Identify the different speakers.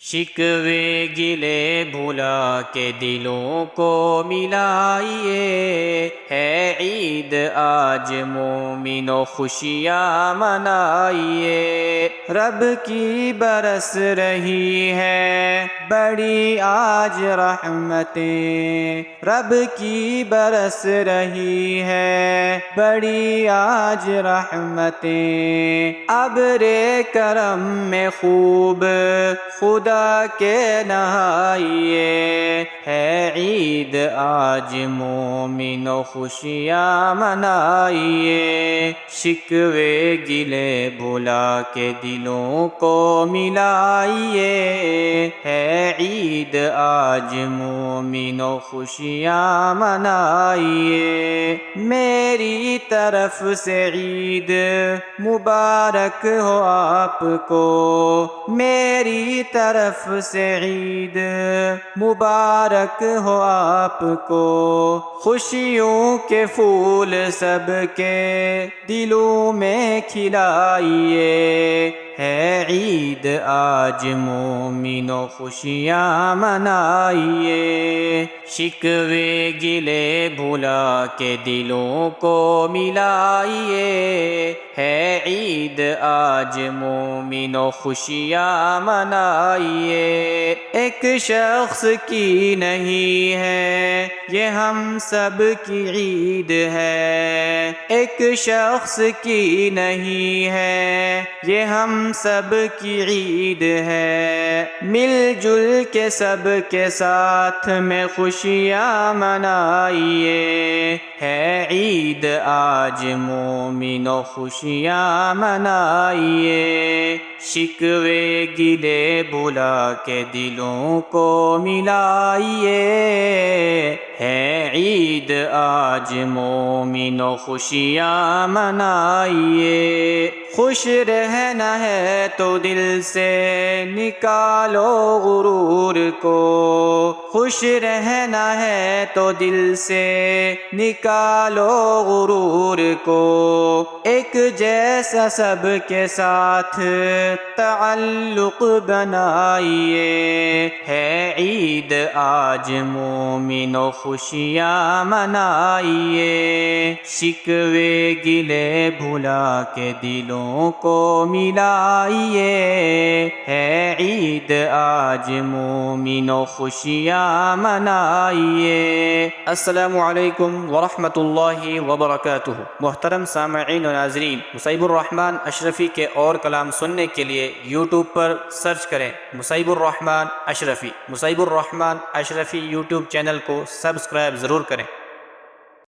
Speaker 1: شکوے گلے بھلا کے دلوں کو ملائیے، ہے عید آج مومنو خوشیاں منائیے۔ رب کی برس رہی ہے بڑی آج رحمتیں، رب کی برس رہی ہے بڑی آج رحمتیں، ابر کرم میں خوب خدا کے نہائیے، ہے عید آج مومنو خوشیاں منائیے۔ شکوے گلے بھلا کے دلوں کو ملائیے، ہے عید آج مومنو خوشیاں منائیے۔ میری طرف سے عید مبارک ہو آپ کو، میری طرف سے عید مبارک ہو آپ کو، خوشیوں کے پھول سب کے دلوں میں کھلائیے، ہے عید آج مومنو خوشیاں منائیے۔ شکوے گلے بھلا کے دلوں کو ملائیے، ہے عید آج مومنو خوشیاں منائیے۔ ایک شخص کی نہیں ہے یہ ہم سب کی عید ہے، ایک شخص کی نہیں ہے یہ ہم سب کی عید ہے، مل جل کے سب کے ساتھ میں خوشیاں منائیے، ہے عید آج مومنو خوشیاں منائیے۔ شکوے گلے بھلا کے دلوں کو ملائیے، ہے عید آج مومنو خوشیاں منائیے۔ خوش رہنا ہے تو دل سے نکالو غرور کو، خوش رہنا ہے تو دل سے نکالو غرور کو، ایک جیسا سب کے ساتھ تعلق بنائیے، ہے عید آج مومنو خوشیاں منائیے۔ شکوے گلے بھلا کے دلوں کو ملائیے، ہے عید آج مومنو خوشیاں منائیے۔ السلام علیکم ورحمۃ اللہ وبرکاتہ۔ محترم سامعین و ناظرین، مصیب الرحمن اشرفی کے اور کلام سننے کے لیے یوٹیوب پر سرچ کریں مصیب الرحمن اشرفی۔ مصیب الرحمن اشرفی یوٹیوب چینل کو سبسکرائب ضرور کریں۔